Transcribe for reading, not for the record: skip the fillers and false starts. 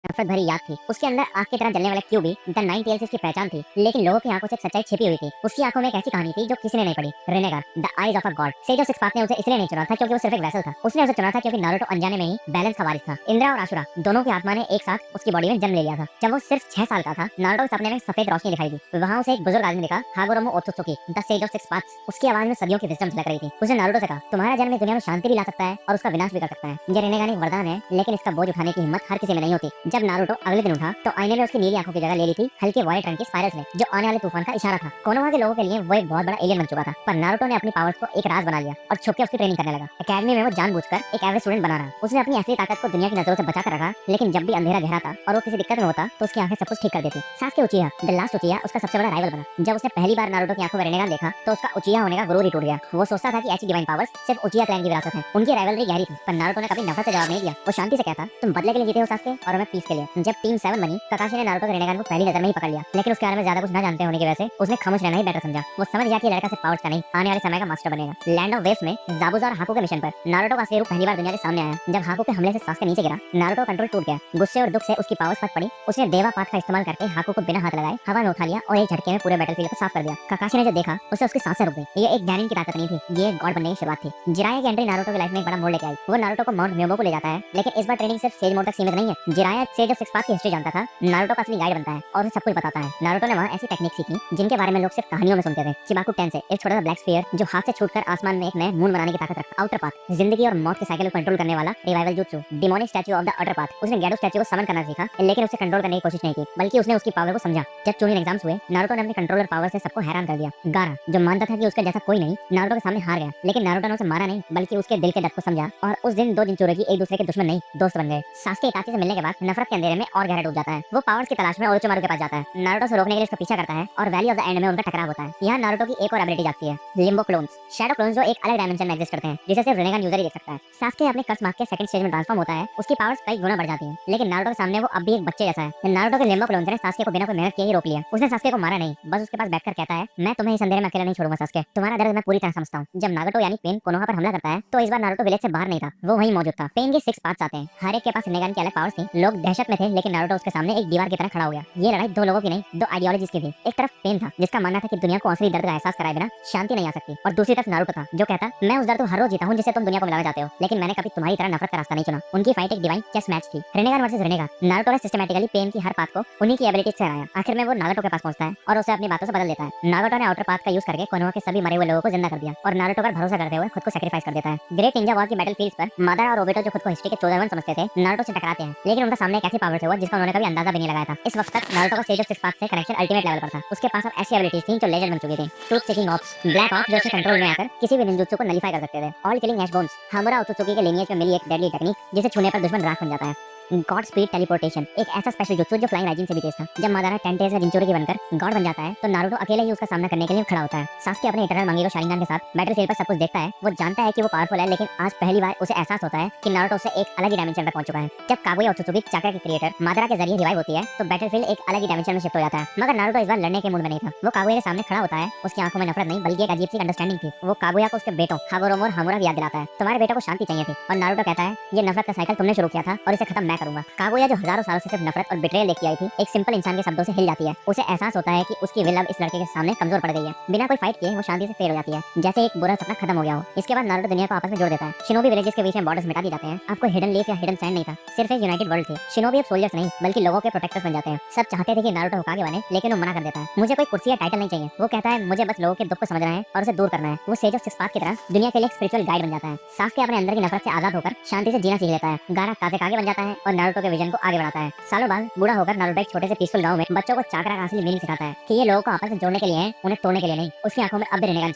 नफरत भरी याद थी। उसके अंदर आग की तरह जलने वाले क्यूबी द नाइन टेल्स इसकी पहचान थी, लेकिन लोगों की आंखों से सच्चाई छिपी हुई थी। उसकी आंखों में एक ऐसी कहानी थी जो किसी ने नहीं पढ़ी। रेनेगार the eyes of a god. Sage of six path ने उसे इसलिए नहीं चुना था क्योंकि वो सिर्फ एक वेसल था। उसने उसे चुना था क्योंकि नारुतो अनजाने में ही बैलेंस का वारिस था। इंद्रा और आशुरा दोनों की आत्मा ने एक साथ उसकी बॉडी में जन्म ले लिया था। जब वो सिर्फ 6 साल का था, नारुतो के सपने में सफेद रोशनी दिखाई दी। वहां उसे एक बुजुर्ग आदमी दिखा, Hagoromo Otsutsuki, the sage of six paths. उसकी आवाज में सदियों की विजडम झलक रही थी। उसने नारुतो से कहा, तुम्हारा जन्म इस दुनिया में शांति भी ला सकता है और उसका विनाश भी कर सकता है। ये रेनेगान एक वरदान है, लेकिन इसका बोझ उठाने की हिम्मत हर किसी में नहीं होती। जब नारुतो अगले दिन उठा तो आईने में उसकी नीली आंखों की जगह ले ली थी हल्के वायलेट रंग की स्पाइरल्स ने, जो आने वाले तूफान का इशारा था। कोनोहा के लोगों के लिए वो एक बहुत बड़ा एलियन बन चुका था, पर नारुतो ने अपनी पावर्स को एक राज बना लिया और छुप के उसकी ट्रेनिंग करने लगा। एकेडमी में वो जानबूझकर एक एवरेज स्टूडेंट बना रहा। उसने अपनी असली ताकत को दुनिया की नजरों से बचा कर रखा, लेकिन जब भी अंधेरा गहरा था और वो किसी दिक्कत में होता तो उसकी आंखें सब कुछ ठीक कर देती। सास्के उचिहा द लास्ट उचिहा उसका सबसे बड़ा राइवल बना। जब उसने पहली बार नारुतो की आंखों में रेनेगान देखा तो उसका उचिहा होने का गुरूर ही टूट गया। वो सोचता था कि ऐसी डिवाइन पावर्स सिर्फ उचिहा क्लैन की विरासत है। उनकी राइवलरी गहरी थी, पर नारुतो ने कभी नफरत से जवाब नहीं दिया। वो शांति से कहता, तुम बदले के लिए जीते हो सास्के और मैं पीस के लिए। जब टीम 7 बनी, काकाशी ने नारुतो के रेनेगान को पहली नजर में ही पकड़ लिया, लेकिन उसके बारे में ज्यादा कुछ न जानते होने की वजह से उसने खामोश रहना ही बेटर समझा। वो समझ गया कि लड़का सिर्फ पावर्स का नहीं, आने वाले समय का मास्टर बनेगा। लैंड ऑफ वेव्स में जाबुजा और हाकू के मिशन पर नारुतो का असली रूप पहली बार दुनिया के सामने आया। जब हाकू के हमले से सास्के नीचे गिरा, नारुतो का कंट्रोल टूट गया। गुस्से और दुख से उसकी पावर्स फट पड़ी। उसने देवा पाथ का इस्तेमाल करके हाकू को बिना हाथ लगाए हवा में उठा लिया और एक झटके में पूरे बैटलफील्ड को साफ कर दिया। काकाशी ने जो देखा उससे उसकी सांसें रुक गई। ये एक ज्ञानी की ताकत नहीं थी, ये एक गॉड बनने की शुरुआत थी। जिराया की एंट्री नारुतो की लाइफ में एक बड़ा मोड़ लेके आई। वो नारुतो को माउंट म्योमो को ले जाता है, लेकिन इस बार ट्रेनिंग सिर्फ सेज मोड तक सीमित नहीं है। Jiraiya says of six path की हिस्ट्री जानता था, नारुतो का असली गाइड बनता है और उसे सब कुछ बताता है। नारुतो ने वहां ऐसी टेक्निक सीखी जिनके बारे में लोग सिर्फ कहानियों में सुनते थे। चिबाकू टेंसे एक छोटा सा ब्लैक स्फीयर जो हाथ से छूटकर आसमान में एक नए मून बनाने की ताकत रखता। आउटर पाथ जिंदगी और मौत के साइकिल को कंट्रोल करने वाला revival jutsu. Demonic statue of the utter path उसने गैडो स्टैच्यू को समन करना सीखा, लेकिन उसे कंट्रोल करने की कोशिश नहीं की, बल्कि उसने उसकी पावर को समझा। जब चूनिंग एग्जाम्स हुए, नारुतो ने अपने कंट्रोलर पावर से सबको हैरान कर दिया। गारा जो मानता था कि उसके जैसा कोई नहीं, नारुतो के सामने हार गया, लेकिन नारुतो ने उसे मारा नहीं, बल्कि उसके दिल के दर्द को समझा और उस दिन दो जिंचुरोगी एक दूसरे के दुश्मन नहीं, दोस्त बन गए। सास्के इताची से मिलने के बाद नफरत के अंधेरे में और गहरा डूब जाता है। वो पावर्स की तलाश में ओरोचिमारू के पास जाता है। नारुतो से रोकने के लिए उसका पीछा करता है और वैली ऑफ द एंड में उनका टकराव होता है। यहाँ नारुतो की एक और एबिलिटी जागती है, लिम्बो क्लोन्स। शैडो क्लोन्स जो एक अलग डायमेंशन में एग्जिस्ट करते हैं, जिसे सिर्फ रेनेगान यूजर ही देख सकता है। सास्के अपने कर्स मार्क के सेकंड स्टेज में ट्रांसफॉर्म होता है, उसकी पावर्स कई गुना बढ़ जाती हैं, लेकिन नारुतो के सामने वो अब भी एक बच्चे जैसा है। नारुतो के लिम्बो क्लोन्स ने सास्के को बिना कोई मेहनत किए ही रोक लिया। उसने सास्के को मारा नहीं, बस उसके पास बैठकर कहता है, मैं तुम्हें इस अंधेरे में अकेला नहीं छोड़ूंगा सास्के, तुम्हारा दर्द मैं पूरी तरह समझता हूँ। जब नारुतो यानी पेन कोनोहा पर हमला करता है तो इस बार नारुतो विलेज से बाहर नहीं था, वो वहीं मौजूद था। पेन के 6 पार्ट्स आते हैं, हर एक के पास रेनेगान की अलग पावर्स थी। लोग दहशत में थे, लेकिन नारुतो उसके सामने एक दीवार की तरह खड़ा हो गया। ये लड़ाई दो लोगों की नहीं, दो आइडियोलॉजीज की थी। एक तरफ पेन था जिसका मानना था कि दुनिया को असली दर्द का एहसास कराए बिना शांति नहीं आ सकती, और दूसरी तरफ नारुतो था जो कहता, मैं उस दर्द को हर रोज जीता हूँ जिसे तुम दुनिया को मिलाना चाहते हो, लेकिन मैंने कभी तुम्हारी तरह नफरत का रास्ता नहीं चुना। उनकी फाइट एक डिवाइन चेस मैच थी, रेनेगान वर्सेस रेनेगान। नारुतो ने सिस्टमैटिकली पेन की हर पाथ को उन्हीं की एबिलिटीज से हराया। आखिर में वो नारुतो के पास पहुंचता है और उसे अपनी बातों से बदल देता है। नारुतो ने आउटर पाथ का यूज करके कोनोहा के सभी मरे हुए लोगों को जिंदा कर दिया और नारुतो पर भरोसा करते हुए खुद को सैक्रिफाइस कर देता है। ग्रेट निंजा वॉर की बैटलफील्ड्स पर मादारा और ओबेटो जो खुद को हिस्ट्री के चोदरवन समझते थे, नारुतो से टकराते हैं, लेकिन उनका सामने एक ऐसी पावर से हुआ जिसका उन्होंने कभी अंदाजा भी नहीं लगाया था। इस वक्त तक नारुतो का सेज ऑफ सिक्स पाथ से कनेक्शन अल्टीमेट लेवल पर था। उसके पास अब ऐसी एबिलिटीज थी जो लेजेंड बन चुकी थी। Truth seeking ops, black ops जो उसके कंट्रोल में आकर किसी भी निंजुत्सु को नलीफाई कर सकते थे। ऑल किलिंग ऐश बोन्स, हामुरा ओत्सुकी के लिनिएज में मिली एक डेडली टेक्निक जिसे छूने पर दुश्मन राख बन जाता है। गॉड स्पीड टेलीपोर्टेशन एक ऐसा स्पेशल जुत्सु जो फ्लाइंग राइजिन से भी तेज था। जब मादारा 10 डेज का जिंचुरी बनकर गॉड बन जाता है तो नारुतो अकेले ही उसका सामना करने के लिए खड़ा होता है। सास्के अपने इटरनल मांगेरो शारिंगान के साथ बैटलफील्ड पर सब कुछ देखता है। वो जानता है कि वो पावरफुल है, लेकिन आज पहली बार उसे एहसास होता है कि नारुतो से एक अलग ही डायमेंशन तक पहुंच चुका है। जब कागुया ओत्सुकी चक्र की क्रिएटर मादारा के जरिए रिवाइव होती है तो बैटलफील्ड एक अलग ही डायमेंशन में शिफ्ट हो जाता है। मगर नारुतो इस बार लड़ने के मूड में नहीं था। वो कागुया के सामने खड़ा होता है, उसकी आंखों में नफरत नहीं बल्कि एक अजीब सी अंडरस्टैंडिंग थी। वो कागुया को उसके बेटों हागोरोमो और हामुरा की याद दिलाता है। तुम्हारे बेटों को शांति चाहिए थी, और नारुतो कहता है, ये नफरत का साइकिल तुमने शुरू किया था और इसे खत्म मैं करूंगा। कागुया जो हजारों सालों से सिर्फ नफरत और बिट्रेयल लेके आई थी, एक सिंपल इंसान के शब्दों से हिल जाती है। उसे एहसास होता है कि उसकी विल अब इस लड़के के सामने कमजोर पड़ गई है। बिना कोई फाइट किए वो शांति से फेल हो जाती है, जैसे एक बुरा सपना खत्म हो गया हो। इसके बाद नारुतो दुनिया को आपस में जोड़ देता है। शिनोबी विलेजेस के बीच में बॉर्डर्स मिटा दिए जाते हैं। आपको हिडन लीफ या हिडन सैंड नहीं था, सिर्फ एक यूनाइटेड वर्ल्ड थी। शिनोबी अब सोल्जर्स नहीं बल्कि लोगों के प्रोटेक्टर्स बन जाते हैं। सब चाहते थे कि नारुतो होकागे बने, लेकिन वो मना कर देता है। मुझे कोई कुर्सी या टाइटल नहीं चाहिए, वो कहता है, मुझे बस लोगों के दुख को समझना है और उसे दूर करना है। वो सेज ऑफ सिक्स पाथ की तरह दुनिया के लिए एक स्पिरिचुअल गाइड बन जाता है। सास्के अपने अंदर की नफरत से आजाद होकर शांति से जीना सीख लेता है। गारा काज़ेकागे बन जाता है और नारुतो के विजन को आगे बढ़ाता है। सालों बाद बूढ़ा होकर नारुतो एक छोटे से पीसफुल गांव में बच्चों को चाकरा का असली मीनिंग सिखाता है कि ये लोगों को आपस में जोड़ने के लिए है, उन्हें तोड़ने के लिए नहीं। उसकी आंखों में अब भी रेनेगान